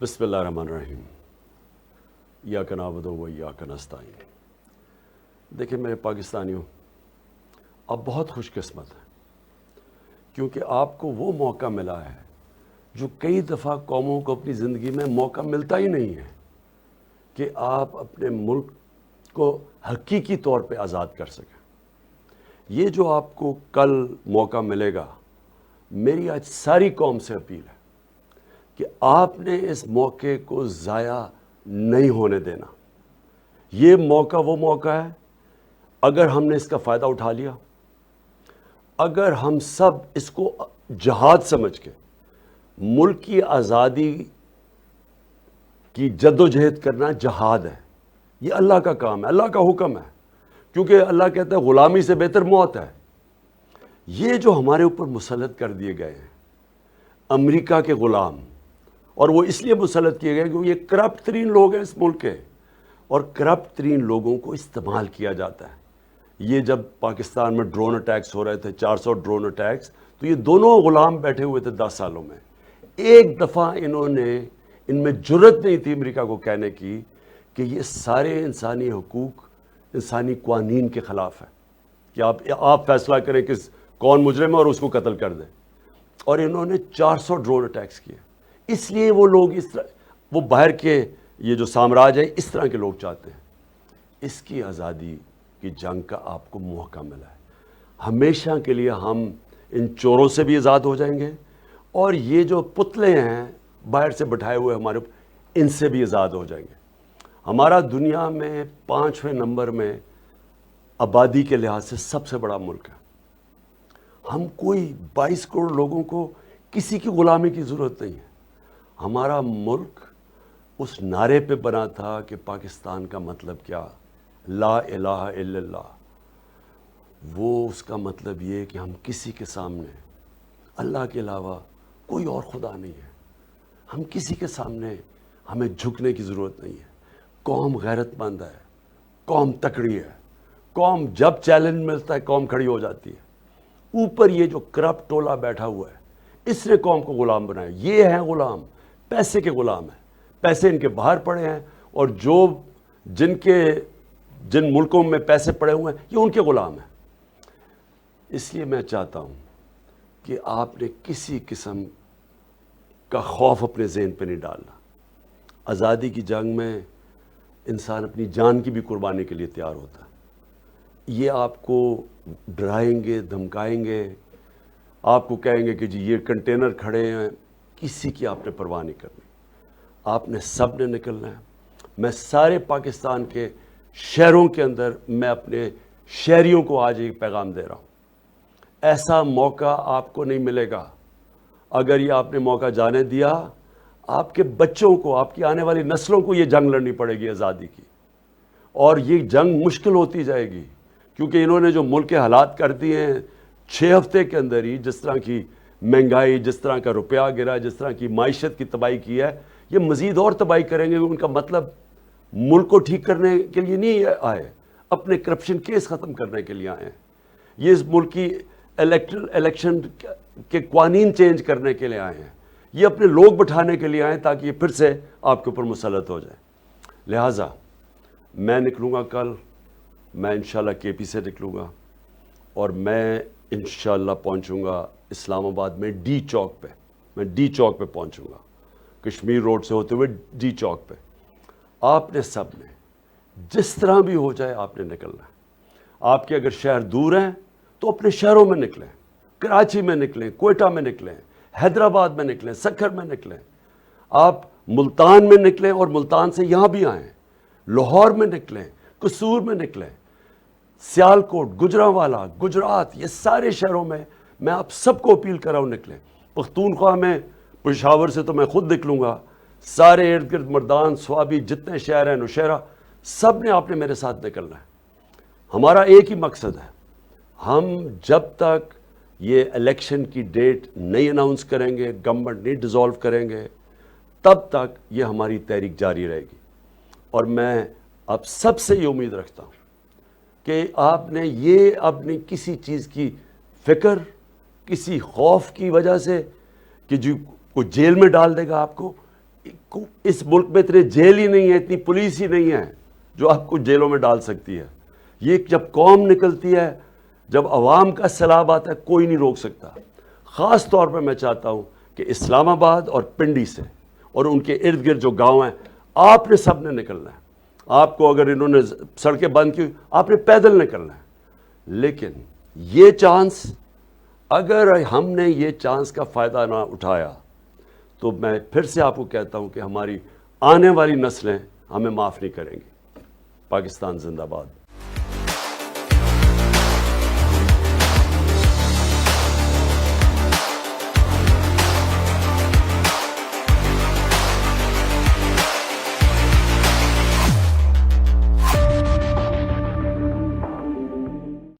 بسم اللہ الرحمن الرحیم۔ ایاک نعبد و ایاک نستعین۔ دیکھیں میرے پاکستانیوں، آپ بہت خوش قسمت ہیں کیونکہ آپ کو وہ موقع ملا ہے جو کئی دفعہ قوموں کو اپنی زندگی میں موقع ملتا ہی نہیں ہے کہ آپ اپنے ملک کو حقیقی طور پہ آزاد کر سکیں۔ یہ جو آپ کو کل موقع ملے گا، میری آج ساری قوم سے اپیل ہے کہ آپ نے اس موقع کو ضائع نہیں ہونے دینا۔ یہ موقع وہ موقع ہے، اگر ہم نے اس کا فائدہ اٹھا لیا، اگر ہم سب اس کو جہاد سمجھ کے ملک کی آزادی کی جد و جہد کرنا جہاد ہے۔ یہ اللہ کا کام ہے، اللہ کا حکم ہے، کیونکہ اللہ کہتا ہے غلامی سے بہتر موت ہے۔ یہ جو ہمارے اوپر مسلط کر دیے گئے ہیں امریکہ کے غلام، اور وہ اس لیے مسلط کیے گئے کیونکہ یہ کرپٹ ترین لوگ ہیں اس ملک کے، اور کرپٹ ترین لوگوں کو استعمال کیا جاتا ہے۔ یہ جب پاکستان میں ڈرون اٹیکس ہو رہے تھے، 400 ڈرون اٹیکس، تو یہ دونوں غلام بیٹھے ہوئے تھے 10 سالوں میں۔ ایک دفعہ ان میں جرت نہیں تھی امریکہ کو کہنے کی کہ یہ سارے انسانی حقوق، انسانی قوانین کے خلاف ہے، کہ آپ فیصلہ کریں کہ کون مجرم ہے اور اس کو قتل کر دیں۔ اور انہوں نے 400 ڈرون اٹیکس کیے۔ اس لیے وہ لوگ اس طرح، وہ باہر کے یہ جو سامراج ہے اس طرح کے لوگ چاہتے ہیں۔ اس کی آزادی کی جنگ کا آپ کو موقع ملا ہے۔ ہمیشہ کے لیے ہم ان چوروں سے بھی آزاد ہو جائیں گے، اور یہ جو پتلے ہیں باہر سے بٹھائے ہوئے ہمارے، ان سے بھی آزاد ہو جائیں گے۔ ہمارا دنیا میں 5ویں نمبر میں آبادی کے لحاظ سے سب سے بڑا ملک ہے۔ ہم کوئی 22 کروڑ لوگوں کو کسی کی غلامی کی ضرورت نہیں ہے۔ ہمارا ملک اس نعرے پہ بنا تھا کہ پاکستان کا مطلب کیا، لا الہ الا اللہ۔ وہ اس کا مطلب یہ کہ ہم کسی کے سامنے اللہ کے علاوہ کوئی اور خدا نہیں ہے۔ ہم کسی کے سامنے ہمیں جھکنے کی ضرورت نہیں ہے۔ قوم غیرت مند ہے، قوم تکڑی ہے، قوم جب چیلنج ملتا ہے قوم کھڑی ہو جاتی ہے۔ اوپر یہ جو کرپٹ ٹولہ بیٹھا ہوا ہے، اس نے قوم کو غلام بنایا۔ یہ ہیں غلام، پیسے کے غلام ہیں، پیسے ان کے باہر پڑے ہیں، اور جن ملکوں میں پیسے پڑے ہوئے ہیں یہ ان کے غلام ہیں۔ اس لیے میں چاہتا ہوں کہ آپ نے کسی قسم کا خوف اپنے ذہن پہ نہیں ڈالنا۔ آزادی کی جنگ میں انسان اپنی جان کی بھی قربانی کے لیے تیار ہوتا ہے۔ یہ آپ کو ڈرائیں گے، دھمکائیں گے، آپ کو کہیں گے کہ جی یہ کنٹینر کھڑے ہیں، کسی کی آپ نے پرواہ نہیں کرنی۔ آپ نے سب نے نکلنا ہے۔ میں سارے پاکستان کے شہروں کے اندر میں اپنے شہریوں کو آج ایک پیغام دے رہا ہوں، ایسا موقع آپ کو نہیں ملے گا۔ اگر یہ آپ نے موقع جانے دیا، آپ کے بچوں کو، آپ کی آنے والی نسلوں کو یہ جنگ لڑنی پڑے گی آزادی کی، اور یہ جنگ مشکل ہوتی جائے گی، کیونکہ انہوں نے جو ملک کے حالات کر دیے ہیں 6 ہفتے کے اندر ہی، جس طرح کی مہنگائی، جس طرح کا روپیہ گرا، جس طرح کی معیشت کی تباہی کی ہے، یہ مزید اور تباہی کریں گے۔ ان کا مطلب ملک کو ٹھیک کرنے کے لیے نہیں آئے، اپنے کرپشن کیس ختم کرنے کے لیے آئے ہیں۔ یہ اس ملک کی الیکشن کے قوانین چینج کرنے کے لیے آئے ہیں۔ یہ اپنے لوگ بٹھانے کے لیے آئے ہیں تاکہ یہ پھر سے آپ کے اوپر مسلط ہو جائے۔ لہٰذا میں نکلوں گا کل، میں انشاءاللہ کے پی سے نکلوں گا، اور میں انشاءاللہ پہنچوں گا اسلام آباد میں ڈی چوک پہ۔ میں ڈی چوک پہ پہنچوں گا، کشمیر روڈ سے ہوتے ہوئے ڈی چوک پہ۔ آپ نے سب نے جس طرح بھی ہو جائے آپ نے نکلنا ہے۔ آپ کے اگر شہر دور ہیں تو اپنے شہروں میں نکلیں، کراچی میں نکلیں، کوئٹہ میں نکلیں، حیدرآباد میں نکلیں، سکھر میں نکلیں، آپ ملتان میں نکلیں اور ملتان سے یہاں بھی آئیں، لاہور میں نکلیں، قصور میں نکلیں، سیالکوٹ، گجرانوالہ، گجرات، یہ سارے شہروں میں میں آپ سب کو اپیل کر رہا ہوں نکلیں۔ پختونخوا میں پشاور سے تو میں خود نکلوں گا، سارے ارد گرد مردان، سوابی، جتنے شہر ہیں، نوشہرہ، سب نے آپ نے میرے ساتھ نکلنا ہے۔ ہمارا ایک ہی مقصد ہے، ہم جب تک یہ الیکشن کی ڈیٹ نہیں اناؤنس کریں گے، گورنمنٹ نہیں ڈیزالو کریں گے، تب تک یہ ہماری تحریک جاری رہے گی۔ اور میں آپ سب سے یہ امید رکھتا ہوں کہ آپ نے یہ اپنی کسی چیز کی فکر، کسی خوف کی وجہ سے کہ جو کوئی جیل میں ڈال دے گا آپ کو، اس ملک میں اتنے جیل ہی نہیں ہے، اتنی پولیس ہی نہیں ہے جو آپ کو جیلوں میں ڈال سکتی ہے. یہ جب قوم نکلتی ہے، جب عوام کا سیلاب آتا ہے، کوئی نہیں روک سکتا. خاص طور پہ میں چاہتا ہوں کہ اسلام آباد اور پنڈی سے اور ان کے ارد گرد جو گاؤں ہیں، آپ نے سب نے نکلنا ہے. آپ کو اگر انہوں نے سڑکیں بند کی، آپ نے پیدل نکلنا ہے. لیکن یہ چانس، اگر ہم نے یہ چانس کا فائدہ نہ اٹھایا تو میں پھر سے آپ کو کہتا ہوں کہ ہماری آنے والی نسلیں ہمیں معاف نہیں کریں گی. پاکستان زندہ باد.